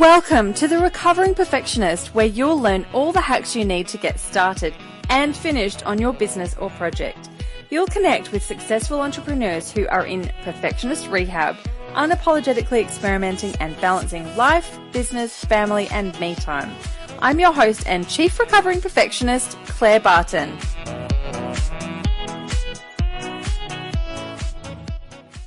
Welcome to The Recovering Perfectionist, where you'll learn all the hacks you need to get started and finished on your business or project. You'll connect with successful entrepreneurs who are in perfectionist rehab, unapologetically experimenting and balancing life, business, family, and me time. I'm your host and Chief Recovering Perfectionist, Claire Barton.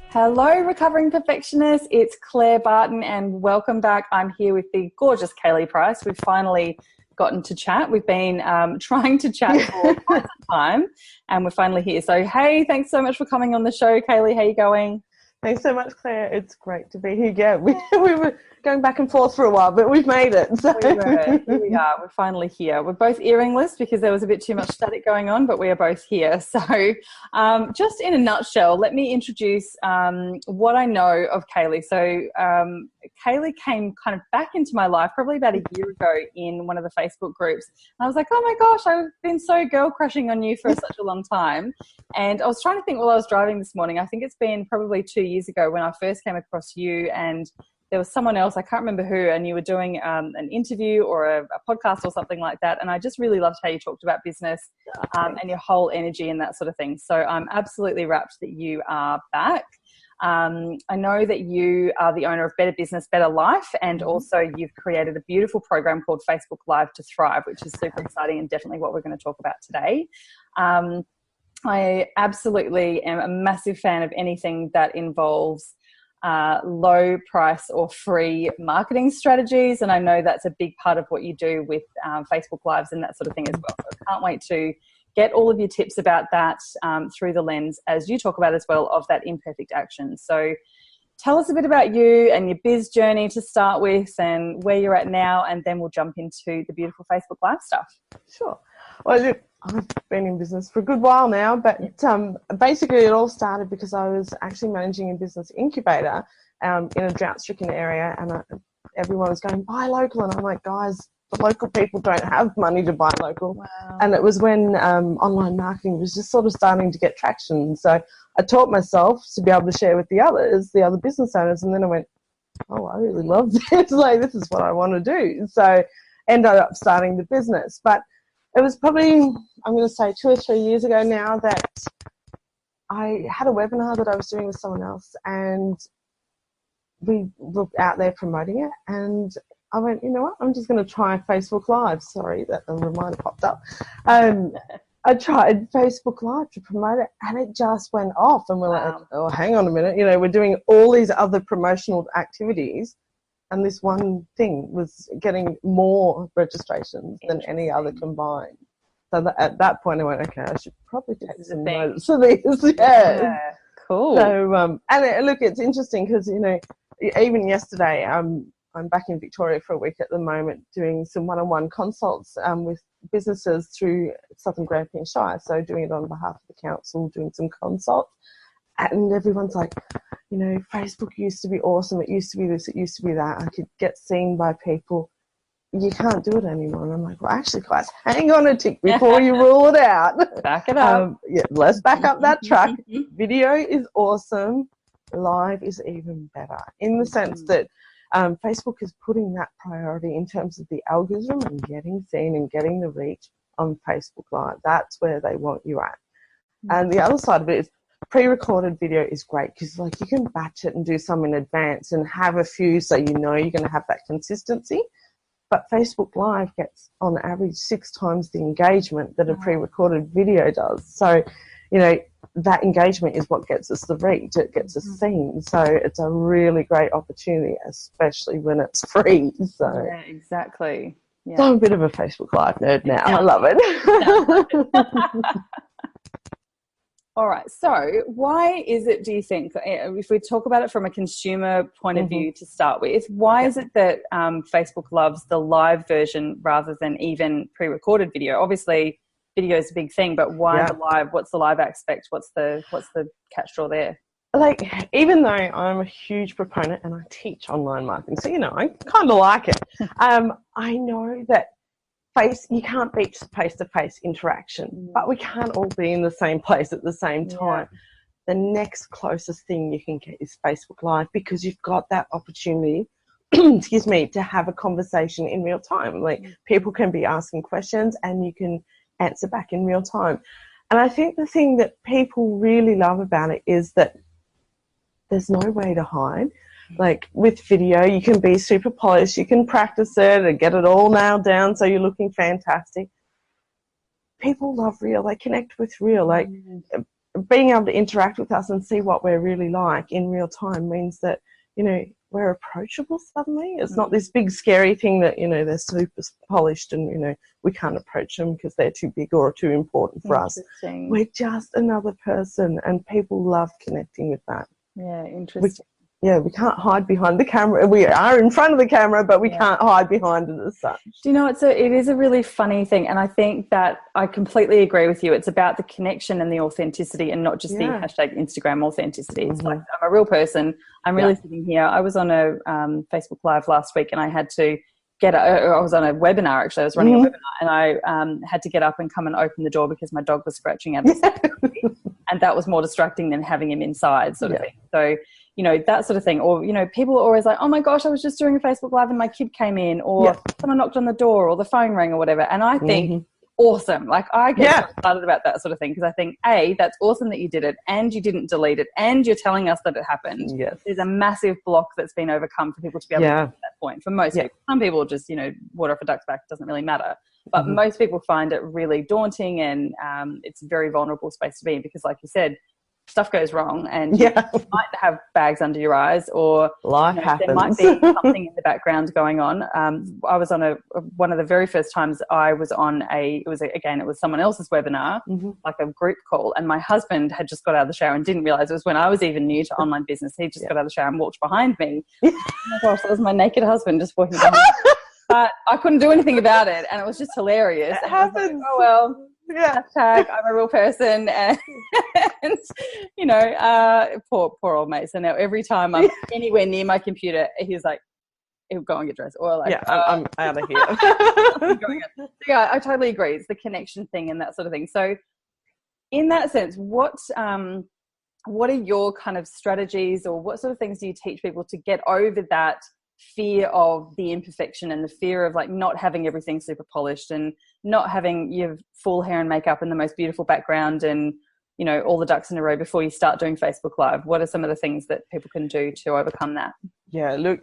Hello, Recovering Perfectionists. It's Claire Barton and welcome back. I'm here with the gorgeous Caylie Price. We've finally gotten to chat. We've been trying to chat for quite some time and we're finally here. So, hey, thanks so much for coming on the show, Caylie. How are you going? Thanks so much, Claire. It's great to be here. Yeah, we were going back and forth for a while, but we've made it. So. Here we are. We're finally here. We're both earringless because there was a bit too much static going on, but we are both here. So just in a nutshell, let me introduce what I know of Caylie. So Caylie came kind of back into my life probably about a year ago in one of the Facebook groups. And I was like, oh my gosh, I've been so girl crushing on you for such a long time. And I was trying to think while I was driving this morning, I think it's been probably 2 years ago when I first came across you, and there was someone else, I can't remember who, and you were doing an interview or a podcast or something like that. And I just really loved how you talked about business and your whole energy and that sort of thing. So I'm absolutely rapt that you are back. I know that you are the owner of Better Business, Better Life, and also you've created a beautiful program called Facebook Live to Thrive, which is super exciting and definitely what we're going to talk about today. I absolutely am a massive fan of anything that involves low price or free marketing strategies. And I know that's a big part of what you do with Facebook Lives and that sort of thing as well. So I can't wait to get all of your tips about that through the lens, as you talk about as well, of that imperfect action. So tell us a bit about you and your biz journey to start with and where you're at now, and then we'll jump into the beautiful Facebook Live stuff. Sure. Well, look, I've been in business for a good while now, but basically it all started because I was actually managing a business incubator in a drought-stricken area, and everyone was going, buy local. And I'm like, guys, the local people don't have money to buy local. Wow. And it was when online marketing was just sort of starting to get traction. So I taught myself to be able to share with the other business owners, and then I went, oh, I really love this. Like, this is what I want to do. So ended up starting the business. But it was probably, I'm going to say 2 or 3 years ago now, that I had a webinar that I was doing with someone else, and we were out there promoting it, and I went, you know what, I'm just going to try Facebook Live. Sorry, that the reminder popped up. I tried Facebook Live to promote it, and it just went off, and we're like, oh, hang on a minute, you know, we're doing all these other promotional activities, and this one thing was getting more registrations than any other combined. So at that point I went, okay, I should probably take some notes of this. Yeah, cool. So, look, it's interesting because, you know, even yesterday, I'm back in Victoria for a week at the moment doing some one-on-one consults with businesses through Southern Grampian Shire. So doing it on behalf of the council, doing some consults. And everyone's like, you know, Facebook used to be awesome. It used to be this, it used to be that. I could get seen by people. You can't do it anymore. And I'm like, well, actually, guys, hang on a tick before you rule it out. Back it up. Let's back up that truck. Video is awesome. Live is even better in the sense that Facebook is putting that priority in terms of the algorithm and getting seen and getting the reach on Facebook Live. That's where they want you at. And the other side of it is pre-recorded video is great because, like, you can batch it and do some in advance and have a few so you know you're going to have that consistency. But Facebook Live gets on average 6 times the engagement that a pre-recorded video does. So, you know, that engagement is what gets us the reach. It gets us seen. So it's a really great opportunity, especially when it's free. So yeah, exactly. Yeah. So I'm a bit of a Facebook Live nerd now. I love it. All right. So why is it, do you think, if we talk about it from a consumer point of view to start with, why is it that Facebook loves the live version rather than even pre-recorded video? Obviously, video is a big thing, but why the live? What's the live aspect? What's the catch draw there? Like, even though I'm a huge proponent and I teach online marketing, so, you know, I kind of like it. I know that you can't beat face-to-face interaction, but we can't all be in the same place at the same time. The next closest thing you can get is Facebook Live because you've got that opportunity excuse me, to have a conversation in real time. Like, people can be asking questions and you can answer back in real time. And I think the thing that people really love about it is that there's no way to hide. Like, with video, you can be super polished, you can practice it and get it all nailed down so you're looking fantastic. People love real, they connect with real. Like, being able to interact with us and see what we're really like in real time means that, you know, we're approachable suddenly. It's not this big scary thing that, you know, they're super polished and, you know, we can't approach them because they're too big or too important for us. We're just another person, and people love connecting with that. Yeah, interesting. We can't hide behind the camera. We are in front of the camera, but we can't hide behind it as such. Do you know, it is a really funny thing, and I think that I completely agree with you. It's about the connection and the authenticity, and not just the hashtag Instagram authenticity. It's like, I'm a real person. I'm really sitting here. I was on a Facebook Live last week, and I had to I was on a webinar, actually. I was running a webinar, and I had to get up and come and open the door because my dog was scratching at the and that was more distracting than having him inside, sort of thing. So, you know, that sort of thing. Or, you know, people are always like, oh my gosh, I was just doing a Facebook Live and my kid came in, or someone knocked on the door, or the phone rang, or whatever. And I think, awesome. Like, I get so excited about that sort of thing, because I think, A, that's awesome that you did it, and you didn't delete it, and you're telling us that it happened. There's a massive block that's been overcome for people to be able to get to that point. For most people, some people just, you know, water off a duck's back, it doesn't really matter. But most people find it really daunting, and it's a very vulnerable space to be in, because, like you said, stuff goes wrong, and you might have bags under your eyes, or life happens. There might be something in the background going on. I was on one of the very first times I was on it was someone else's webinar, like a group call, and my husband had just got out of the shower and didn't realize it was when I was even new to online business. He just got out of the shower and walked behind me. Oh my gosh, that was my naked husband just walking behind me. But I couldn't do anything about it, and it was just hilarious. It happens. Like, oh well. Hashtag I'm a real person, and you know, poor old mate. So now every time I'm anywhere near my computer, he's like, he'll go and get dressed, or like, I'm out of here. I totally agree. It's the connection thing and that sort of thing. So in that sense, what are your kind of strategies, or what sort of things do you teach people to get over that fear of the imperfection, and the fear of like not having everything super polished, and not having your full hair and makeup and the most beautiful background, and, you know, all the ducks in a row before you start doing Facebook Live? What are some of the things that people can do to overcome that? Yeah, look,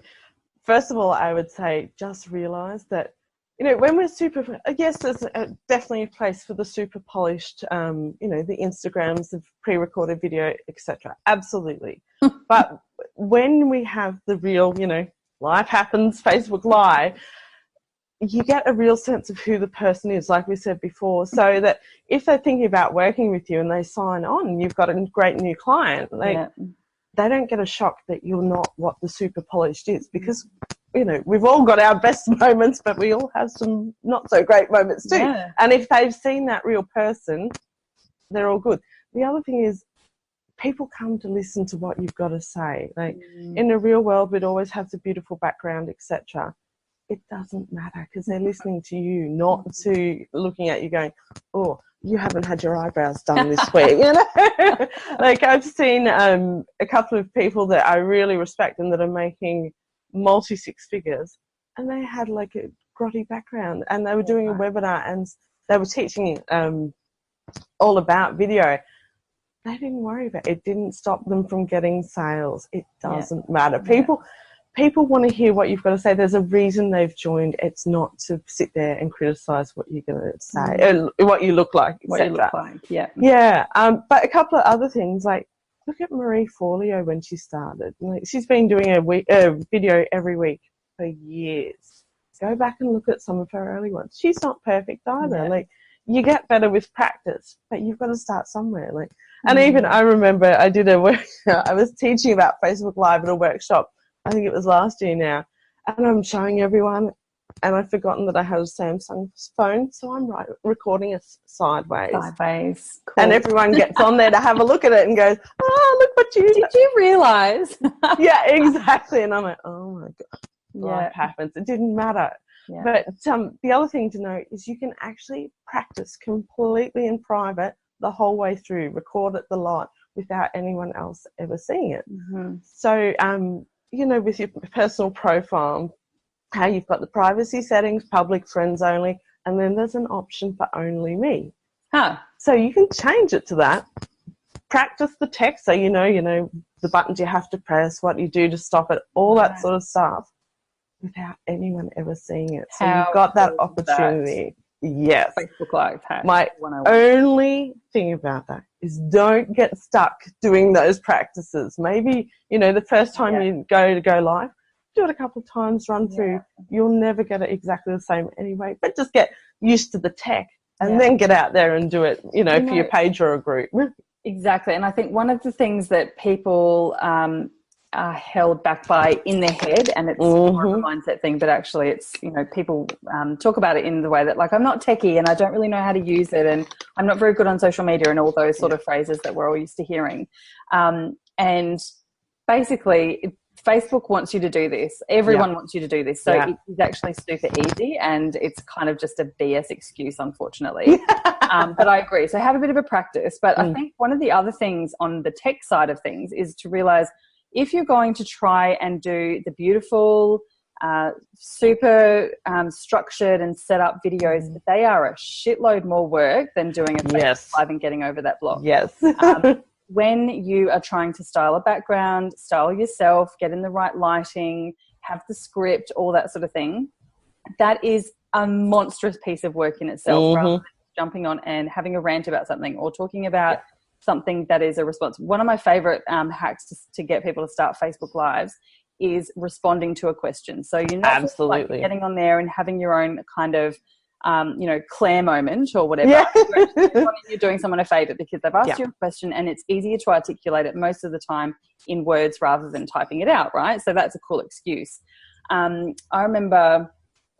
first of all, I would say just realize that, you know, when we're super, yes, there's definitely a place for the super polished, you know, the Instagrams, the pre-recorded video, etc. Absolutely. But when we have the real, you know, life happens, Facebook Live, you get a real sense of who the person is, like we said before, so that if they're thinking about working with you and they sign on and you've got a great new client, they don't get a shock that you're not what the super polished is, because, you know, we've all got our best moments, but we all have some not so great moments too. And if they've seen that real person, they're all good. The other thing is, people come to listen to what you've got to say. Like, in the real world, we'd always have the beautiful background, etc. It doesn't matter, because they're listening to you, not to looking at you going, oh, you haven't had your eyebrows done this week. You know, like, I've seen a couple of people that I really respect and that are making multi-six figures, and they had like a grotty background, and they were doing a webinar, and they were teaching all about video. They didn't worry about it. It didn't stop them from getting sales. It doesn't matter. People want to hear what you've got to say. There's a reason they've joined. It's not to sit there and criticize what you're going to say, what you look like, what you look like. But a couple of other things, like, look at Marie Forleo when she started. Like, she's been doing a video every week for years. Go back and look at some of her early ones. She's not perfect either. Like, you get better with practice, but you've got to start somewhere. Like, and even I remember I did I was teaching about Facebook Live at a workshop. I think it was last year now, and I'm showing everyone, and I've forgotten that I had a Samsung phone, so I'm recording it sideways. Cool. And everyone gets on there to have a look at it and goes, oh, look what you did you realise? Yeah, exactly. And I'm like, oh my god, life happens. It didn't matter. But the other thing to know is you can actually practice completely in private the whole way through, record it the lot without anyone else ever seeing it. So you know, with your personal profile, how you've got the privacy settings, public, friends only, and then there's an option for only me. Huh. So you can change it to that. Practice the text so you know the buttons you have to press, what you do to stop it, all that sort of stuff, without anyone ever seeing it. So you've got that opportunity. Yes. Facebook Live hack. My only thing about that is don't get stuck doing those practices. Maybe, you know, the first time you go live, do it a couple of times, run through. You'll never get it exactly the same anyway, but just get used to the tech and then get out there and do it, you know, for your page or a group. Exactly. And I think one of the things that people are held back by in their head, and it's more of a mindset thing, but actually it's, you know, people talk about it in the way that, like, I'm not techie and I don't really know how to use it and I'm not very good on social media, and all those sort of phrases that we're all used to hearing. And basically Facebook wants you to do this. Everyone wants you to do this. So it is actually super easy, and it's kind of just a BS excuse, unfortunately. But I agree. So have a bit of a practice. But I think one of the other things on the tech side of things is to realize, if you're going to try and do the beautiful, super structured and set up videos, they are a shitload more work than doing a Facebook Live and getting over that block. Yes. When you are trying to style a background, style yourself, get in the right lighting, have the script, all that sort of thing, that is a monstrous piece of work in itself, rather than jumping on and having a rant about something or talking about something that is a response. One of my favorite hacks to get people to start Facebook Lives is responding to a question. So you're not just like getting on there and having your own kind of you know, Claire moment or whatever. You're doing someone a favor because they've asked you a question, and it's easier to articulate it most of the time in words rather than typing it out, right? So that's a cool excuse. I remember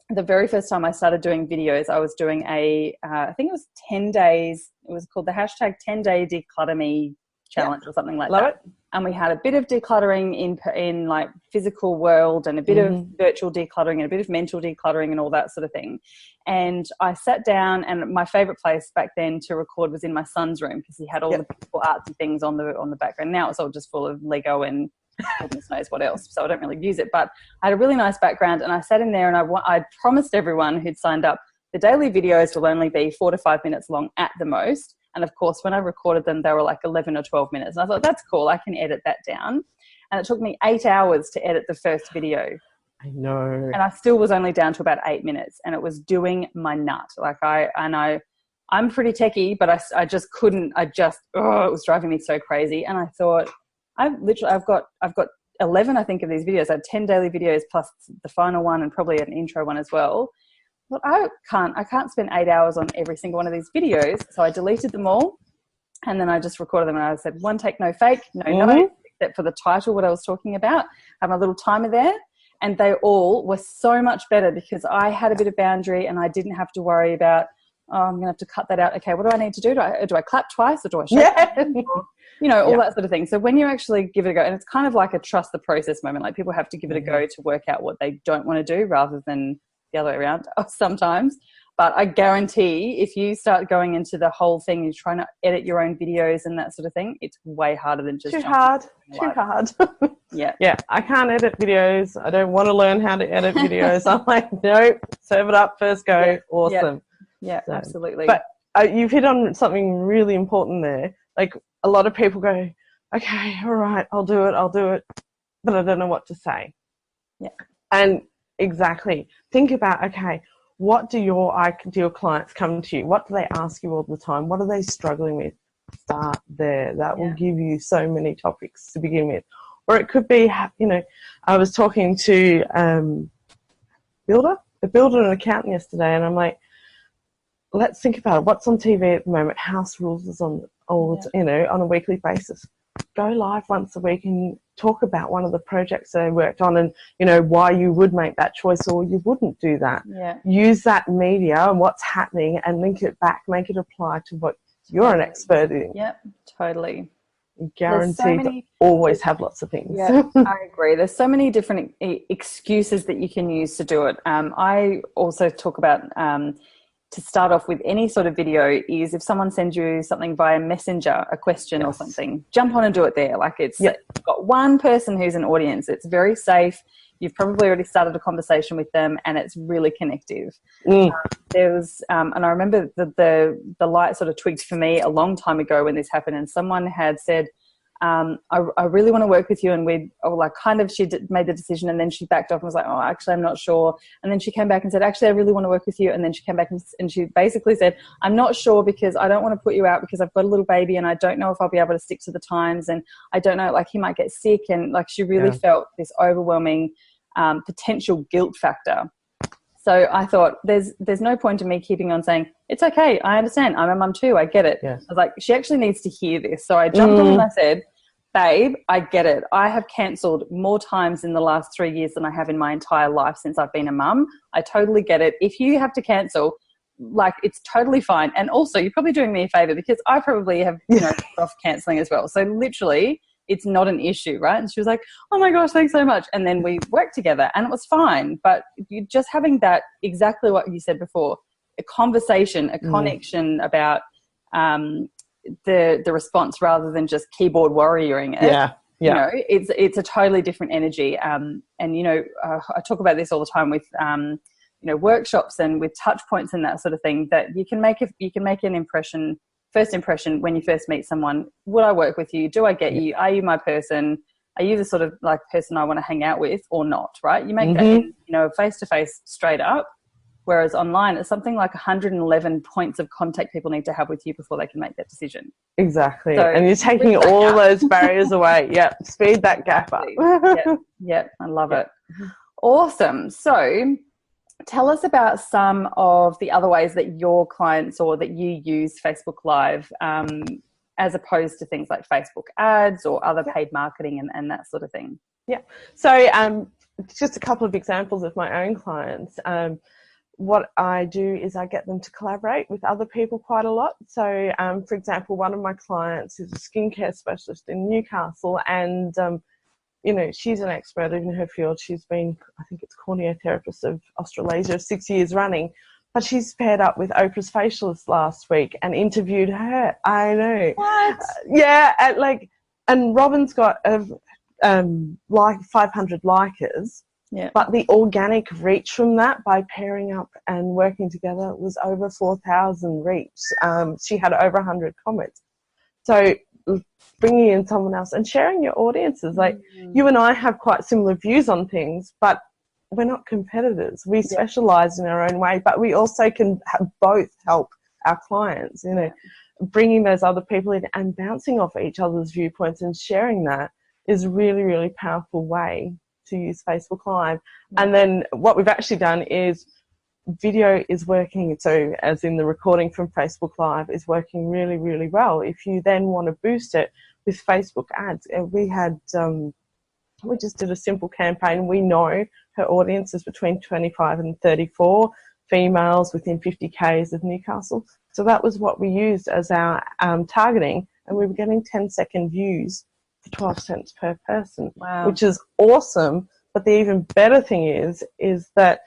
the very first time I started doing videos, I was doing I think it was 10 days. It was called the hashtag 10-day declutter me challenge or something like that. Love it. And we had a bit of decluttering in like physical world, and a bit of virtual decluttering, and a bit of mental decluttering, and all that sort of thing. And I sat down, and my favorite place back then to record was in my son's room, because he had all the beautiful artsy things on the background. Now it's all just full of Lego and goodness knows what else, so I don't really use it. But I had a really nice background, and I sat in there, and I promised everyone who'd signed up, the daily videos will only be 4 to 5 minutes long at the most. And of course, when I recorded them, they were like 11 or 12 minutes. And I thought, that's cool, I can edit that down. And it took me 8 hours to edit the first video. I know. And I still was only down to about 8 minutes, and it was doing my nut. Like I'm pretty techie, but I just couldn't, it was driving me so crazy. And I thought, I've got 11, I think, of these videos. I had 10 daily videos plus the final one, and probably an intro one as well. But I can't spend 8 hours on every single one of these videos. So I deleted them all, and then I just recorded them, and I said, one take, no fake, no notes, except for the title, what I was talking about. I have my little timer there, and they all were so much better because I had a bit of boundary, and I didn't have to worry about, I'm going to have to cut that out. Okay, what do I need to do? Do I clap twice, or do I shake it? Or, you know, all that sort of thing. So when you actually give it a go, and it's kind of like a trust the process moment, like people have to give it a go to work out what they don't want to do rather than the other way around sometimes. But I guarantee if you start going into the whole thing, you're trying to edit your own videos and that sort of thing, it's way harder than just too hard. Yeah, I can't edit videos. I don't want to learn how to edit videos. I'm like, nope, serve it up, first go. Awesome. Yeah, so, absolutely. But you've hit on something really important there. Like, a lot of people go, okay, all right, I'll do it, but I don't know what to say. Yeah. And exactly. Think about, okay, what do your ideal clients come to you? What do they ask you all the time? What are they struggling with? Start there. That will give you so many topics to begin with. Or it could be, you know, I was talking to a builder and an accountant yesterday, and I'm like, let's think about it. What's on TV at the moment? House rules is on you know, on a weekly basis. Go live once a week and talk about one of the projects they worked on, and, you know, why you would make that choice or you wouldn't do that. Yeah. Use that media and what's happening and link it back, make it apply to what you're an expert in. Yep, totally. Guaranteed to always have lots of things. Yeah, I agree. There's so many different excuses that you can use to do it. I also talk about to start off with any sort of video is if someone sends you something via Messenger, a question or something, jump on and do it there. Like it's you've got one person who's an audience. It's very safe. You've probably already started a conversation with them, and it's really connective. There was, and I remember the light sort of twigged for me a long time ago when this happened, and someone had said, I really want to work with you, and she made the decision, and then she backed off and was like, oh, actually, I'm not sure. And then she came back and said, actually, I really want to work with you. And then she came back and she basically said, I'm not sure because I don't want to put you out because I've got a little baby and I don't know if I'll be able to stick to the times, and I don't know, like he might get sick. And like she really felt this overwhelming potential guilt factor. So I thought there's no point in me keeping on saying, it's okay, I understand, I'm a mum too, I get it. Yes. I was like, she actually needs to hear this. So I jumped on and I said, babe, I get it. I have cancelled more times in the last 3 years than I have in my entire life since I've been a mum. I totally get it. If you have to cancel, like it's totally fine. And also you're probably doing me a favour because I probably have put off cancelling as well. So literally it's not an issue, right? And she was like, oh my gosh, thanks so much. And then we worked together and it was fine. But you just having that, exactly what you said before, a conversation, a connection about the response rather than just keyboard warrioring it. You know, it's a totally different energy. And, you know, I talk about this all the time with, you know, workshops and with touch points and that sort of thing, that you can make an first impression when you first meet someone. Would I work with you? Do I get you? Are you my person? Are you the sort of like person I want to hang out with or not? Right? You make that, you know, face to face straight up. Whereas online, it's something like 111 points of contact people need to have with you before they can make that decision. Exactly. So and you're taking all those barriers away. Speed that gap up. I love it. Awesome. So tell us about some of the other ways that your clients or that you use Facebook Live as opposed to things like Facebook ads or other paid marketing and that sort of thing. So just a couple of examples of my own clients. What I do is I get them to collaborate with other people quite a lot. So, for example, one of my clients is a skincare specialist in Newcastle, and you know, she's an expert in her field. She's been, I think it's cornea therapist of Australasia, 6 years running. But she's paired up with Oprah's facialist last week and interviewed her. I know. What? And Robin's got like 500 likers. Yeah. But the organic reach from that by pairing up and working together was over 4,000 reach. She had over 100 comments. So bringing in someone else and sharing your audiences, like you and I have quite similar views on things, but we're not competitors. We specialize in our own way, but we also can both help our clients, you know, bringing those other people in and bouncing off each other's viewpoints and sharing that is a really, really powerful way to use Facebook Live. And then what we've actually done is video is working, so as in the recording from Facebook Live is working really, really well. If you then want to boost it with Facebook ads, we just did a simple campaign. We know her audience is between 25 and 34, females within 50 Ks of Newcastle. So that was what we used as our targeting, and we were getting 10-second views for 12 cents per person, which is awesome. But the even better thing is that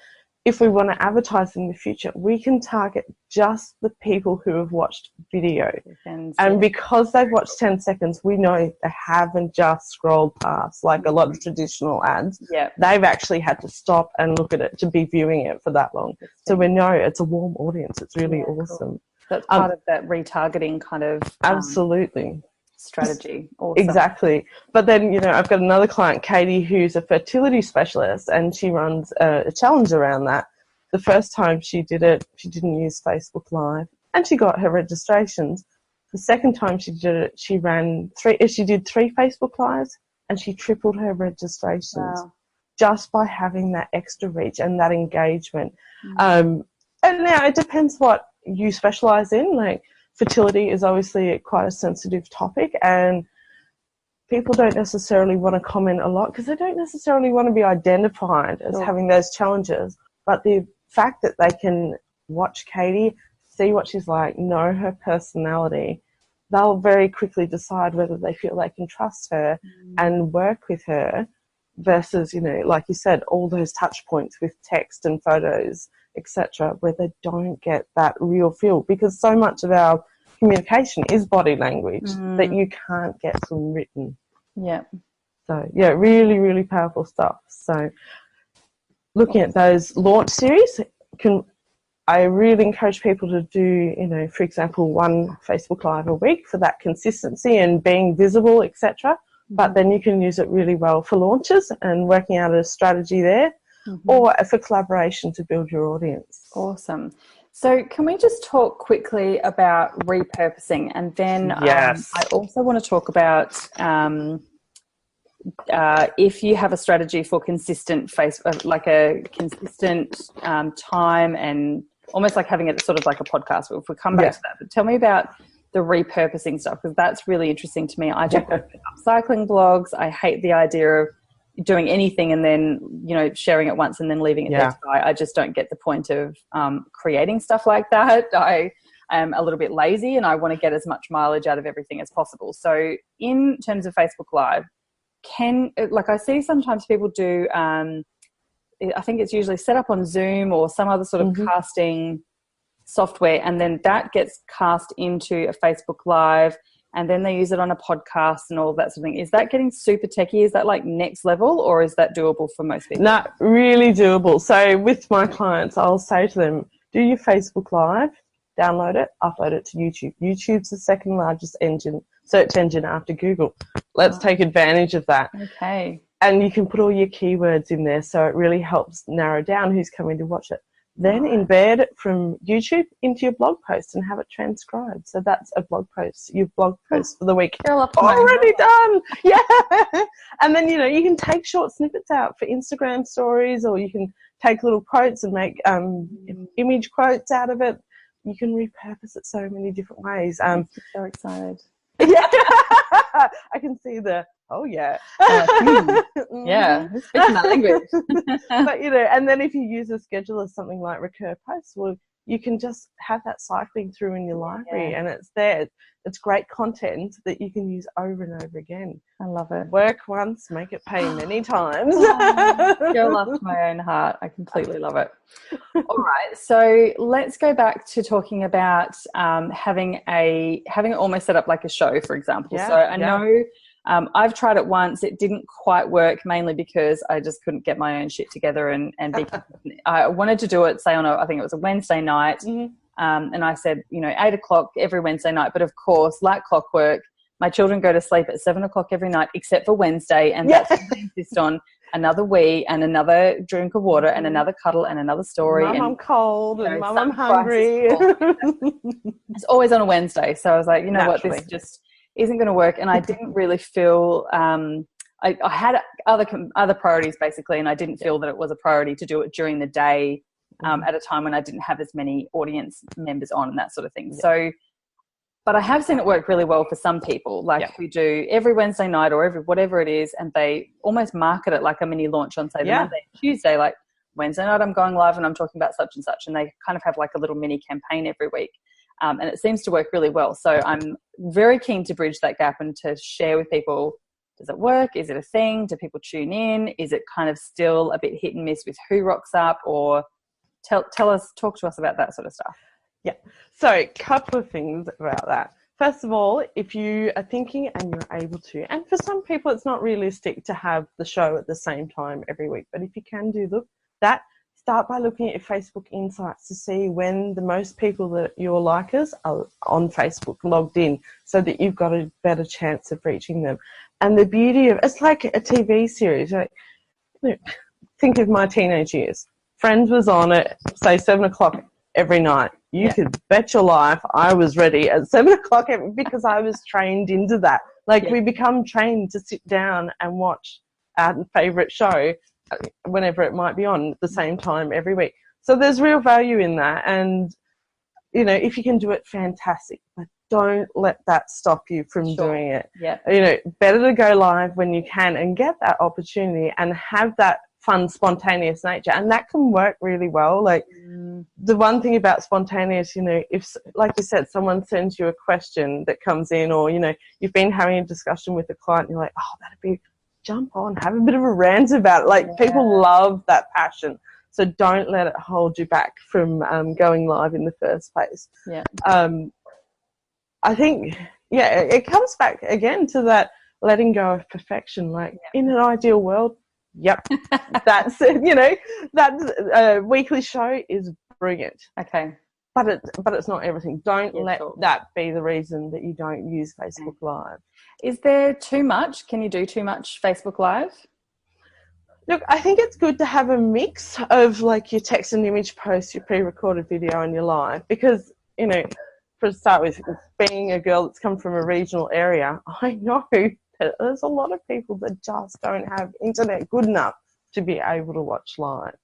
if we want to advertise in the future, we can target just the people who have watched video. And because they've watched 10 seconds, we know they haven't just scrolled past like a lot of traditional ads. They've actually had to stop and look at it to be viewing it for that long. So we know it's a warm audience. It's really awesome. Cool. That's part of that retargeting kind of absolutely strategy. Awesome. Exactly. But then, you know, I've got another client, Katie, who's a fertility specialist, and she runs a challenge around that. The first time she did it, she didn't use Facebook Live, and she got her registrations. The second time she did it, she did 3 Facebook Lives, and she tripled her registrations just by having that extra reach and that engagement. And now it depends what you specialize in. Like, fertility is obviously quite a sensitive topic, and people don't necessarily want to comment a lot because they don't necessarily want to be identified as having those challenges. But the fact that they can watch Katie, see what she's like, know her personality, they'll very quickly decide whether they feel they can trust her and work with her versus, you know, like you said, all those touch points with text and photos etc., where they don't get that real feel, because so much of our communication is body language that you can't get from written. Yeah. So, yeah, really, really powerful stuff. So looking at those launch series, I really encourage people to do, for example, one Facebook Live a week for that consistency and being visible, etc. But then you can use it really well for launches and working out a strategy there, or for collaboration to build your audience. Awesome. So can we just talk quickly about repurposing, and then I also want to talk about if you have a strategy for consistent like a consistent time, and almost like having it sort of like a podcast. If we come back to that, but tell me about the repurposing stuff, because that's really interesting to me. I do upcycling blogs. I hate the idea of doing anything and then, sharing it once and then leaving it there to die. I just don't get the point of creating stuff like that. I am a little bit lazy and I want to get as much mileage out of everything as possible. So in terms of Facebook Live, I see sometimes people do, I think it's usually set up on Zoom or some other sort of casting software, and then that gets cast into a Facebook Live, and then they use it on a podcast and all that sort of thing. Is that getting super techie? Is that like next level, or is that doable for most people? No, really doable. So with my clients, I'll say to them, do your Facebook Live, download it, upload it to YouTube. YouTube's the second largest search engine after Google. Let's take advantage of that. Okay. And you can put all your keywords in there, so it really helps narrow down who's coming to watch it. Then embed it from YouTube into your blog post and have it transcribed. So that's a blog post, your blog post for the week. Already done. Yeah. And then, you can take short snippets out for Instagram stories, or you can take little quotes and make image quotes out of it. You can repurpose it so many different ways. I'm so excited. Yeah. I can see the, oh yeah. Yeah, speaking that language. But, and then if you use a scheduler, something like Recur Posts, well, you can just have that cycling through in your library, and it's there. It's great content that you can use over and over again. I love it. Work once, make it pay many times. Girl after my own heart. I completely love it. All right, so let's go back to talking about having it almost set up like a show, for example. So I know I've tried it once. It didn't quite work, mainly because I just couldn't get my own shit together and be. I wanted to do it, say I think it was a Wednesday night. And I said, 8 o'clock every Wednesday night. But of course, like clockwork, my children go to sleep at 7 o'clock every night, except for Wednesday. And that's what they insist on. Another wee and another drink of water and another cuddle and another story. Mum, I'm cold, and Mum, I'm hungry. It's always on a Wednesday. So I was like, what, this just isn't going to work. And I didn't really feel, I had other priorities basically, and I didn't feel that it was a priority to do it during the day. At a time when I didn't have as many audience members on and that sort of thing. So, but I have seen it work really well for some people, who do every Wednesday night or every whatever it is, and they almost market it like a mini launch on, say, the Monday and Tuesday, like Wednesday night I'm going live and I'm talking about such and such, and they kind of have like a little mini campaign every week. And it seems to work really well. So I'm very keen to bridge that gap and to share with people, does it work? Is it a thing? Do people tune in? Is it kind of still a bit hit and miss with who rocks up? Or talk to us about that sort of stuff. Yeah. So a couple of things about that. First of all, if you are thinking and you're able to, and for some people it's not realistic to have the show at the same time every week, but if you can do that, start by looking at your Facebook insights to see when the most people that your likers are on Facebook logged in, so that you've got a better chance of reaching them. And the beauty of it's like a TV series. Right? Think of my teenage years. Friends was on at, say, 7 o'clock every night. You could bet your life I was ready at 7 o'clock because I was trained into that. We become trained to sit down and watch our favourite show whenever it might be on at the same time every week. So there's real value in that. And, if you can do it, fantastic. But don't let that stop you from doing it. Yeah. Better to go live when you can and get that opportunity and have that fun, spontaneous nature, and that can work really well. The one thing about spontaneous, if, like you said, someone sends you a question that comes in, or you've been having a discussion with a client, you're like, oh, that'd be, jump on, have a bit of a rant about it. People love that passion. So don't let it hold you back from going live in the first place. Yeah. I think, it comes back again to that letting go of perfection. Like in an ideal world, that's it, that weekly show is brilliant. Okay. But it's not everything. Don't let that be the reason that you don't use Facebook Live. Is there too much? Can you do too much Facebook Live? Look, I think it's good to have a mix of like your text and image posts, your pre-recorded video and your live, because, for a start with, being a girl that's come from a regional area, I know that there's a lot of people that just don't have internet good enough to be able to watch live.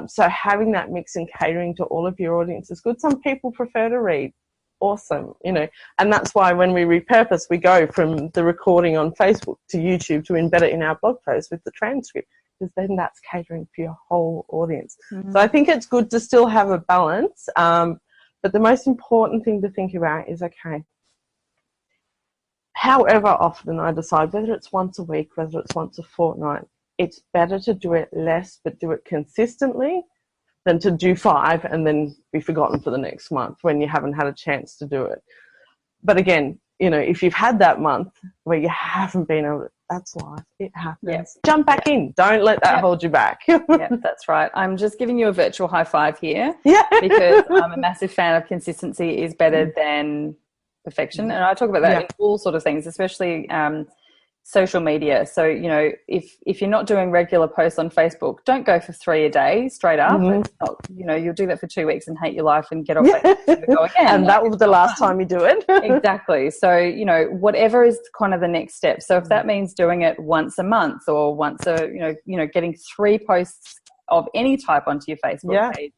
So having that mix and catering to all of your audience is good. Some people prefer to read. Awesome, and that's why when we repurpose, we go from the recording on Facebook to YouTube to embed it in our blog post with the transcript, because then that's catering for your whole audience. So I think it's good to still have a balance, but the most important thing to think about is, okay, however often I decide, whether it's once a week, whether it's once a fortnight, it's better to do it less but do it consistently than to do 5 and then be forgotten for the next month when you haven't had a chance to do it. But again, if you've had that month where you haven't been able to, that's life. It happens. Yep. Jump back in. Don't let that hold you back. Yeah, that's right. I'm just giving you a virtual high five here because I'm a massive fan of consistency is better than perfection. And I talk about that in all sort of things, especially social media. So, if you're not doing regular posts on Facebook, don't go for 3 a day straight up. It's not, you'll do that for 2 weeks and hate your life and get off Facebook and go again. And that was the last time you do it. Exactly. So, whatever is kind of the next step. So if that means doing it once a month or once getting 3 posts of any type onto your Facebook page,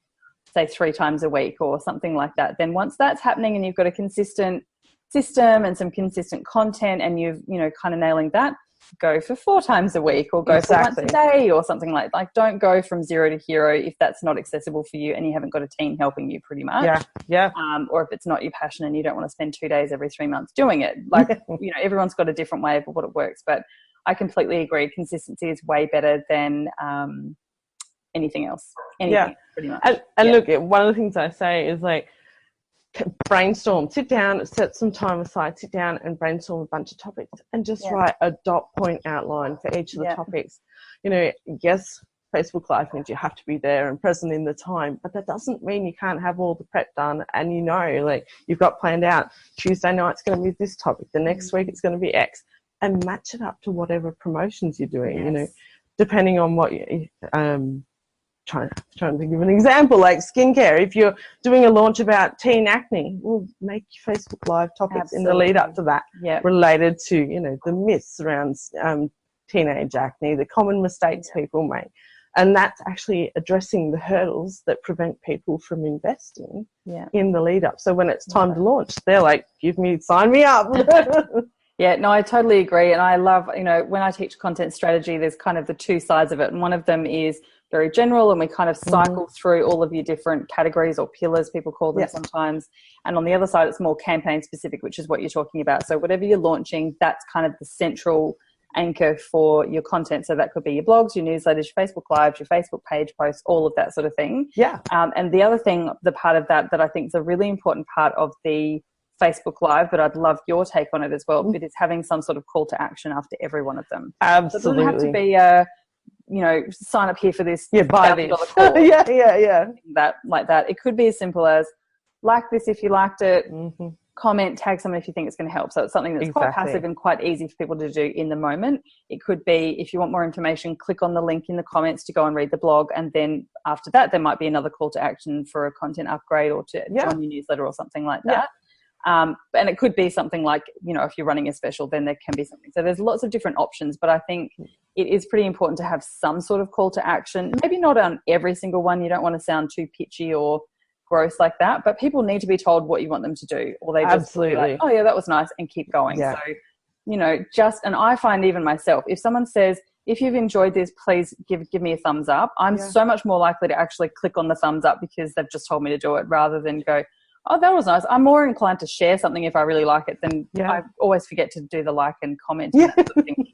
say 3 times a week or something like that, then once that's happening and you've got a consistent system and some consistent content and you've kind of nailing that, go for 4 times a week or go for once a day or something like don't go from 0 to hero if that's not accessible for you and you haven't got a team helping you pretty much. Or if it's not your passion and you don't want to spend 2 days every 3 months doing it, everyone's got a different way of what it works, but I completely agree, consistency is way better than anything else. Pretty much. And look, one of the things I say is brainstorm, sit down, set some time aside, sit down and brainstorm a bunch of topics and just write a dot point outline for each of the topics. Yes, Facebook Live means you have to be there and present in the time, but that doesn't mean you can't have all the prep done and you've got planned out, Tuesday night's going to be this topic, the next week it's going to be X, and match it up to whatever promotions you're doing, depending on what you trying to think of an example, like skincare. If you're doing a launch about teen acne, well, make your Facebook Live topics in the lead up to that related to, the myths around teenage acne, the common mistakes people make. And that's actually addressing the hurdles that prevent people from investing in the lead up. So when it's time to launch, they're like, sign me up. Yeah, no, I totally agree. And I love, when I teach content strategy, there's kind of the 2 sides of it. And one of them is very general and we kind of cycle through all of your different categories or pillars, people call them sometimes. And on the other side, it's more campaign specific, which is what you're talking about. So whatever you're launching, that's kind of the central anchor for your content. So that could be your blogs, your newsletters, your Facebook Lives, your Facebook page posts, all of that sort of thing. And the other thing, the part of that I think is a really important part of the Facebook Live, but I'd love your take on it as well, it is having some sort of call to action after every one of them. Absolutely. So it doesn't have to be a sign up here for this. Buy this. Course, that like that. It could be as simple as like this if you liked it, comment, tag someone if you think it's going to help. So it's something that's quite passive and quite easy for people to do in the moment. It could be, if you want more information, click on the link in the comments to go and read the blog. And then after that, there might be another call to action for a content upgrade or to join your newsletter or something like that. And it could be something like, if you're running a special, then there can be something. So there's lots of different options, but I think it is pretty important to have some sort of call to action. Maybe not on every single one. You don't want to sound too pitchy or gross like that, but people need to be told what you want them to do, or they just be like, oh yeah, that was nice, and keep going. So, and I find even myself, if someone says, if you've enjoyed this, please give me a thumbs up, I'm so much more likely to actually click on the thumbs up because they've just told me to do it, rather than go, Oh, that was nice. I'm more inclined to share something if I really like it than I always forget to do the like and comment. Yeah.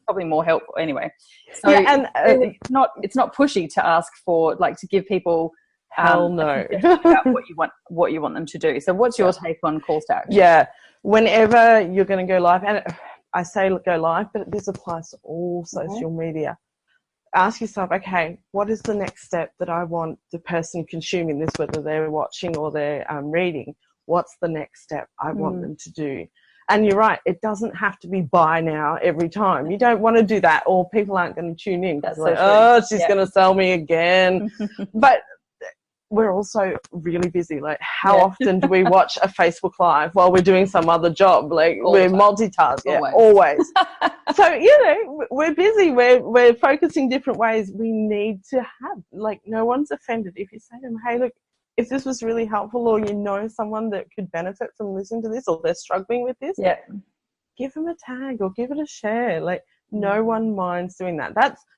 Probably more helpful anyway. So and it's not pushy to ask for, like, to give people hell no about what you want them to do. So what's your take on calls to action? Yeah, whenever you're going to go live, and I say go live, but this applies to all social media. Ask yourself, okay, what is the next step that I want the person consuming this, whether they're watching or they're reading? What's the next step I want them to do? And you're right, it doesn't have to be buy now every time. You don't want to do that, or people aren't going to tune in. That's so like, true. Oh, she's going to sell me again. But we're also really busy. Like, how often do we watch a Facebook Live while we're doing some other job? Like, we're multitasking. Always. So, we're busy. We're focusing different ways. We need to have, like, no one's offended if you say to them, hey, look, if this was really helpful, or someone that could benefit from listening to this, or they're struggling with this, give them a tag or give it a share. Like, no one minds doing that.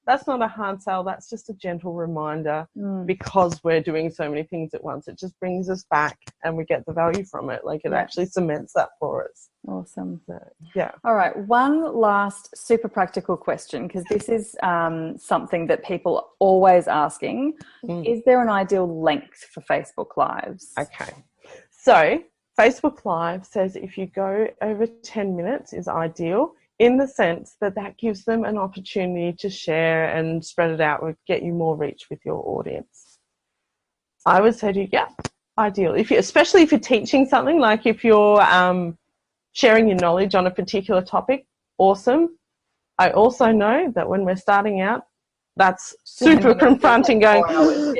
That's not a hard sell. That's just a gentle reminder, because we're doing so many things at once. It just brings us back and we get the value from it. Like, it actually cements that for us. Awesome. So, yeah. All right. One last super practical question, because this is something that people are always asking. Is there an ideal length for Facebook Lives? Okay. So Facebook Live says if you go over 10 minutes is ideal, in the sense that gives them an opportunity to share and spread it out, or get you more reach with your audience. I would say to you, ideal. Especially if you're teaching something, like if you're sharing your knowledge on a particular topic, awesome. I also know that when we're starting out, that's super confronting, going,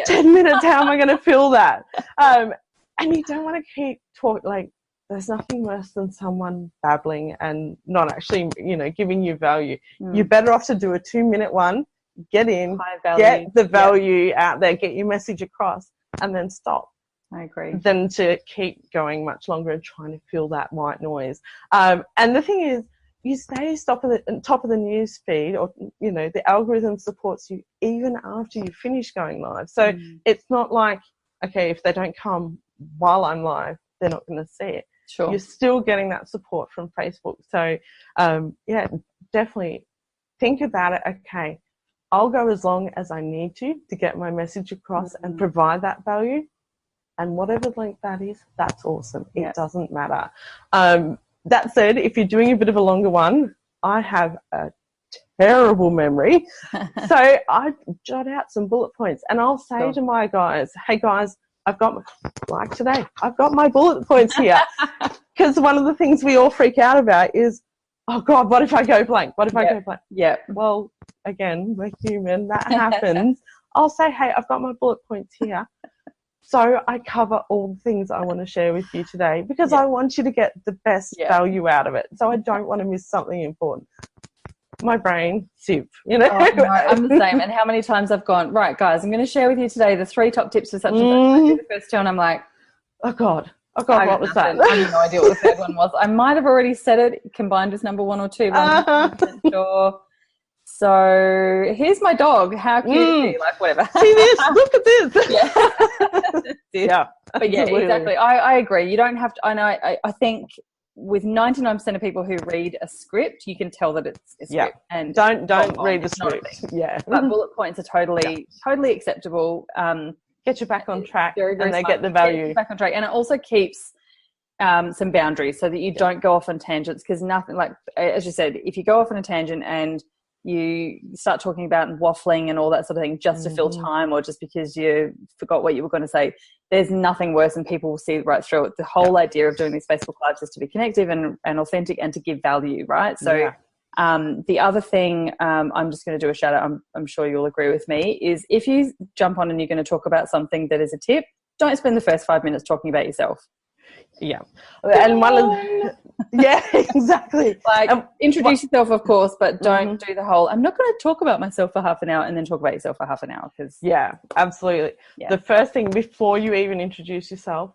10 minutes, how am I going to fill that? And you don't want to keep talking, like, there's nothing worse than someone babbling and not actually, giving you value. You're better off to do a 2-minute one, get in, get the value out there, get your message across, and then stop. I agree. Than to keep going much longer and trying to fill that white noise. And the thing is, you stay top of the news feed, or, the algorithm supports you even after you finish going live. So it's not like, okay, if they don't come while I'm live, they're not going to see it. Sure. You're still getting that support from Facebook. So, definitely think about it. Okay, I'll go as long as I need to get my message across and provide that value. And whatever length that is, that's awesome. It doesn't matter. That said, if you're doing a bit of a longer one, I have a terrible memory. So I jot out some bullet points, and I'll say to my guys, hey guys, I've got my bullet points here. Because one of the things we all freak out about is, oh God, what if I go blank? What if I go blank? Yeah. Well, again, we're human. That happens. I'll say, hey, I've got my bullet points here. So I cover all the things I want to share with you today, because I want you to get the best value out of it. So I don't want to miss something important. My brain, soup, Oh, no, I'm the same. And how many times I've gone, right, guys, I'm going to share with you today the 3 top tips for such and such. I do the first 2 and I'm like, oh God, what was that? I have no idea what the third one was. I might have already said it combined with number 1 or 2, but I'm not 100% sure. So here's my dog. How cute is he? Like, whatever. See this? Look at this. Yeah. But yeah, exactly. I agree. You don't have to. I know. I think with 99% of people who read a script, you can tell that it's a script. And don't read the script. But bullet points are totally acceptable. Get you back on track, very, very and they smart. get the value. Get you back on track, and it also keeps some boundaries so that you don't go off on tangents. Because nothing, like as you said, if you go off on a tangent and you start talking about waffling and all that sort of thing just to fill time, or just because you forgot what you were going to say, there's nothing worse, and people will see right through it. The whole idea of doing these Facebook Lives is to be connective and authentic and to give value, right? So the other thing, I'm just going to do a shout out, I'm sure you'll agree with me, is if you jump on and you're going to talk about something that is a tip, don't spend the first 5 minutes talking about yourself. And one of exactly. Like, introduce yourself, of course, but don't do the whole, I'm not going to talk about myself for half an hour and then talk about yourself for half an hour. Because absolutely. The first thing, before you even introduce yourself,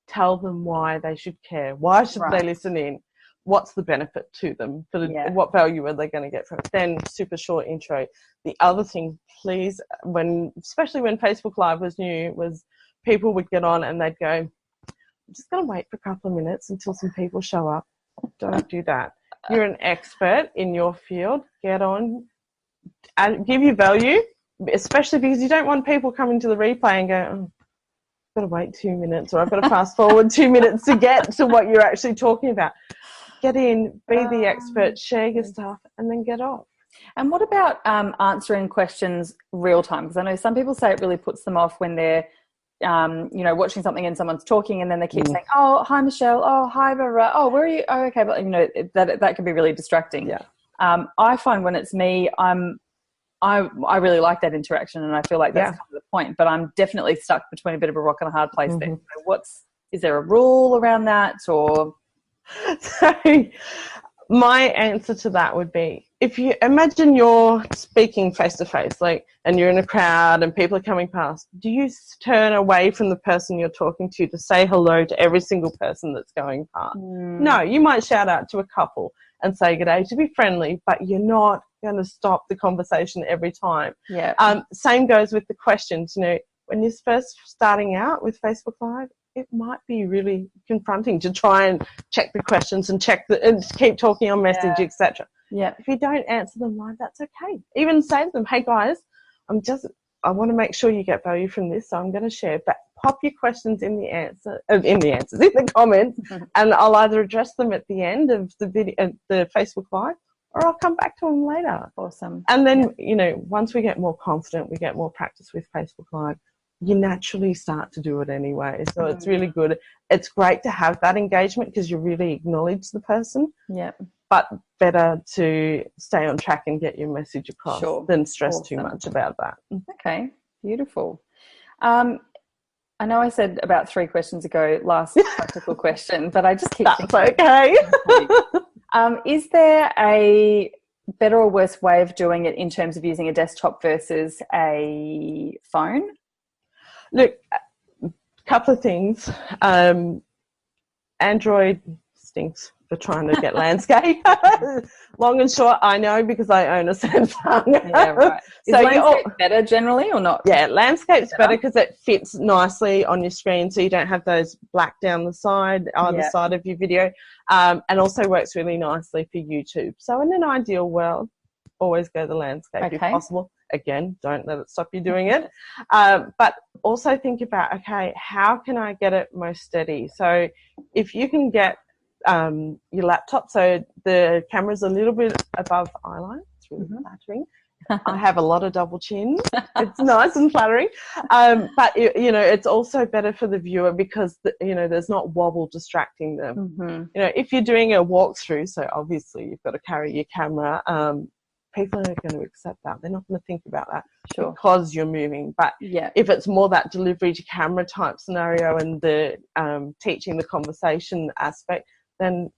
tell them why they should care. Why should they listen in? What's the benefit to them? What value are they going to get from it? Then super short intro. The other thing, please, especially when Facebook Live was new, was people would get on and they'd go, I'm just going to wait for a couple of minutes until some people show up. Don't do that. You're an expert in your field. Get on and give you value, especially because you don't want people coming to the replay and go, oh, I've got to wait 2 minutes, or I've got to fast forward 2 minutes to get to what you're actually talking about. Get in, be the expert, share your stuff, and then get off. And what about answering questions real time? Because I know some people say it really puts them off when they're, watching something and someone's talking and then they keep saying, oh, hi, Michelle. Oh, hi, Barbara. Oh, where are you? Oh, okay. But, that can be really distracting. Yeah. I find when it's me, I really like that interaction, and I feel like that's kind of the point. But I'm definitely stuck between a bit of a rock and a hard place there. So is there a rule around that, or? So my answer to that would be, if you imagine you're speaking face to face, and you're in a crowd and people are coming past, do you turn away from the person you're talking to say hello to every single person that's going past? No, you might shout out to a couple and say good day to be friendly, but you're not going to stop the conversation every time. Yeah. Same goes with the questions. When you're first starting out with Facebook Live, it might be really confronting to try and check the questions and keep talking on message, etc. Yeah. If you don't answer them live, that's okay. Even say to them, hey guys, I want to make sure you get value from this, so I'm going to share. But pop your questions in the comments, and I'll either address them at the end of the video, the Facebook Live, or I'll come back to them later. Awesome. And then, once we get more confident, we get more practice with Facebook Live, you naturally start to do it anyway. So it's really good. It's great to have that engagement because you really acknowledge the person. Yeah. But better to stay on track and get your message across than stress too much about that. Okay, beautiful. I know I said about 3 questions ago, last practical question, but I just keep thinking. Okay. Is there a better or worse way of doing it in terms of using a desktop versus a phone? Look, a couple of things. Android stinks for trying to get landscape. Long and short, I know because I own a Samsung. Yeah, right. Is landscape better generally or not? Yeah, landscape's better because it fits nicely on your screen, so you don't have those black down the side, either side of your video, and also works really nicely for YouTube. So in an ideal world, always go the landscape if possible. Again, don't let it stop you doing it. But also think about, okay, how can I get it most steady? So if you can get your laptop, so the camera's a little bit above eye line, it's really flattering. I have a lot of double chins. It's nice and flattering. But, it's also better for the viewer because, there's not wobble distracting them. If you're doing a walkthrough, so obviously you've got to carry your camera, people are going to accept that. They're not going to think about that because you're moving. But if it's more that delivery to camera type scenario and the teaching the conversation aspect, then,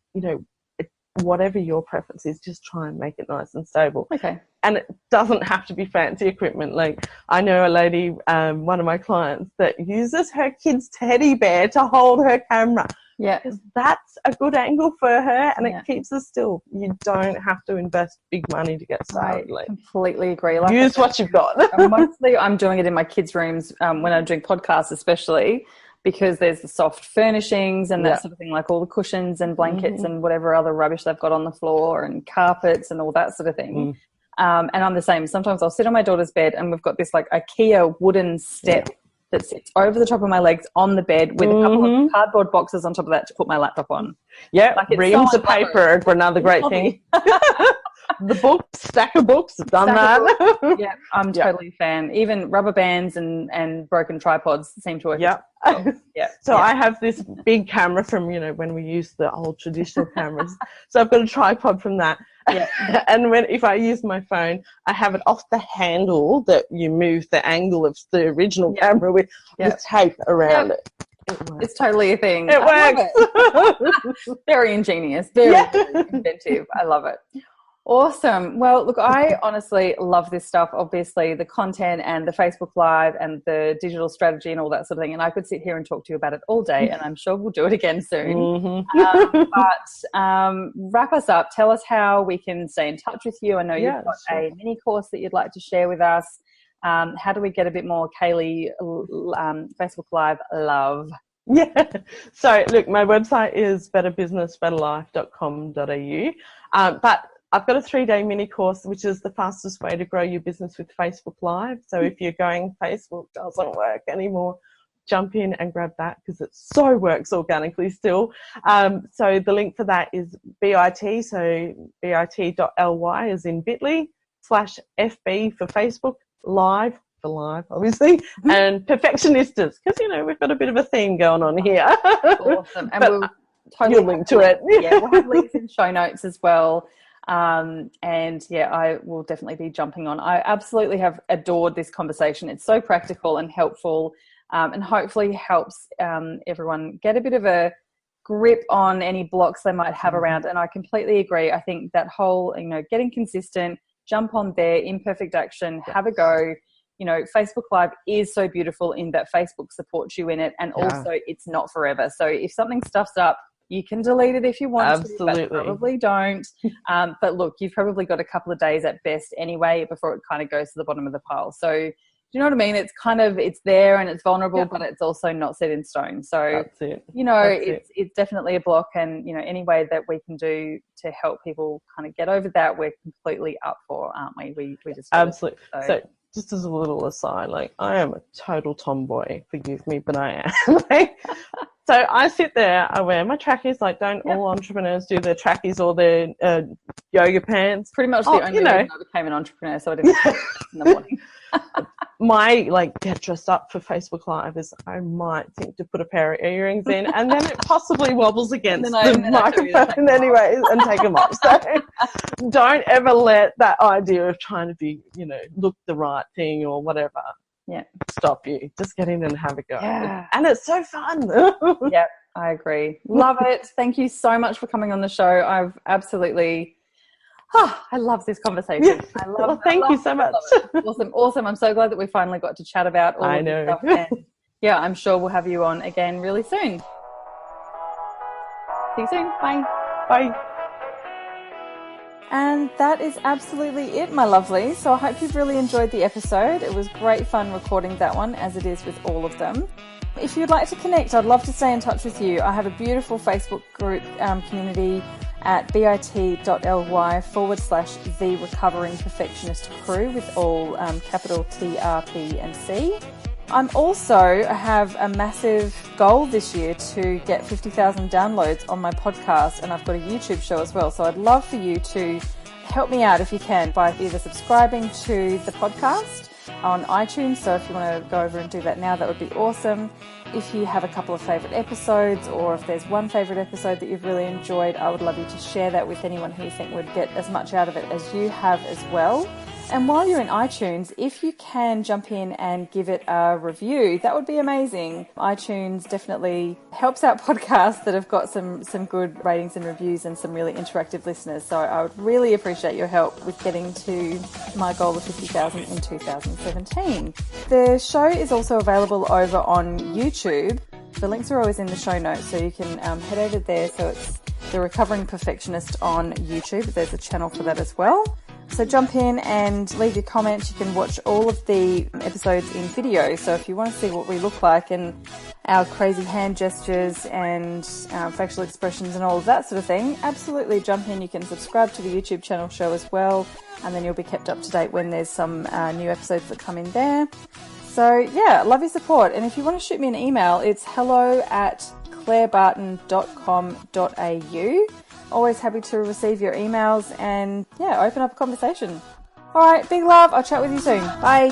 whatever your preference is, just try and make it nice and stable. Okay. And it doesn't have to be fancy equipment. Like, I know a lady, one of my clients, that uses her kid's teddy bear to hold her camera. Yeah. Because that's a good angle for her and it keeps her still. You don't have to invest big money to get started. I completely agree. Use what you've got. Mostly I'm doing it in my kids' rooms when I'm doing podcasts especially, because there's the soft furnishings and that sort of thing, like all the cushions and blankets and whatever other rubbish they've got on the floor and carpets and all that sort of thing. And I'm the same. Sometimes I'll sit on my daughter's bed and we've got this like IKEA wooden step that sits over the top of my legs on the bed with a couple of cardboard boxes on top of that to put my laptop on. Yeah, like reams of paper are another great thing. The books, stack of books, I've done that. Yeah, I'm totally a fan. Even rubber bands and broken tripods seem to work. So I have this big camera from, when we used the old traditional cameras. So I've got a tripod from that. Yeah. And if I use my phone, I have it off the handle that you move the angle of the original camera with tape around it. It's totally a thing. It works. Very ingenious, very inventive. I love it. Awesome. Well, look, I honestly love this stuff, obviously, the content and the Facebook Live and the digital strategy and all that sort of thing. And I could sit here and talk to you about it all day, and I'm sure we'll do it again soon. But wrap us up. Tell us how we can stay in touch with you. I know you've got a mini course that you'd like to share with us. How do we get a bit more Caylie Facebook Live love? Yeah. So look, my website is betterbusinessbetterlife.com.au. But I've got a 3-day mini course, which is the fastest way to grow your business with Facebook Live. So if you're going, Facebook doesn't work anymore, jump in and grab that because it so works organically still. So the link for that is bit, so bit.ly as in bit.ly/FB for Facebook, live for live, obviously, and perfectionistas, because, you know, we've got a bit of a theme going on here. Awesome. And we'll totally link to it. Yeah, we'll have links in show notes as well. And yeah, I will definitely be jumping on. I absolutely have adored this conversation. It's so practical and helpful, and hopefully helps everyone get a bit of a grip on any blocks they might have around. And I completely agree. I think that whole, you know, getting consistent, jump on there, imperfect action, have a go. You know, Facebook Live is so beautiful in that Facebook supports you in it, and also it's not forever. So if something stuffs up, you can delete it if you want to, but probably don't. But look, you've probably got a couple of days at best anyway before it kind of goes to the bottom of the pile. So do you know what I mean? It's kind of, it's there and it's vulnerable, but it's also not set in stone. So, you know, it's definitely a block, and, you know, any way that we can do to help people kind of get over that, we're completely up for, aren't we? We just absolutely. So just as a little aside, like, I am a total tomboy, forgive me, but I am. Like, so I sit there, I wear my trackies, like, don't all entrepreneurs do their trackies or their yoga pants? Pretty much the only reason I became an entrepreneur, so I didn't have in the morning. My, like, get dressed up for Facebook Live is I might think to put a pair of earrings in, and then it possibly wobbles against the microphone anyways and take them off. So don't ever let that idea of trying to be, you know, look the right thing or whatever stop you. Just get in and have a go. Yeah. And it's so fun. Yeah, I agree. Love it. Thank you so much for coming on the show. I've absolutely... I love this conversation. Thank you so much. Awesome. I'm so glad that we finally got to chat about all of this stuff. And yeah, I'm sure we'll have you on again really soon. See you soon. Bye. Bye. And that is absolutely it, my lovely. So I hope you've really enjoyed the episode. It was great fun recording that one, as it is with all of them. If you'd like to connect, I'd love to stay in touch with you. I have a beautiful Facebook group community at bit.ly/The Recovering Perfectionist Crew with all capital T, R, P and C. I have a massive goal this year to get 50,000 downloads on my podcast, and I've got a YouTube show as well. So I'd love for you to help me out if you can by either subscribing to the podcast on iTunes. So if you want to go over and do that now, that would be awesome. If you have a couple of favourite episodes, or if there's one favourite episode that you've really enjoyed, I would love you to share that with anyone who you think would get as much out of it as you have as well. And while you're in iTunes, if you can jump in and give it a review, that would be amazing. iTunes definitely helps out podcasts that have got some good ratings and reviews and some really interactive listeners. So I would really appreciate your help with getting to my goal of 50,000 in 2017. The show is also available over on YouTube. The links are always in the show notes, so you can head over there. So it's The Recovering Perfectionist on YouTube. There's a channel for that as well. So jump in and leave your comments. You can watch all of the episodes in video. So if you want to see what we look like and our crazy hand gestures and facial expressions and all of that sort of thing, absolutely jump in. You can subscribe to the YouTube channel show as well, and then you'll be kept up to date when there's some new episodes that come in there. So yeah, love your support. And if you want to shoot me an email, it's hello@clairebarton.com.au. Always happy to receive your emails and open up a conversation. All right, big love. I'll chat with you soon. Bye.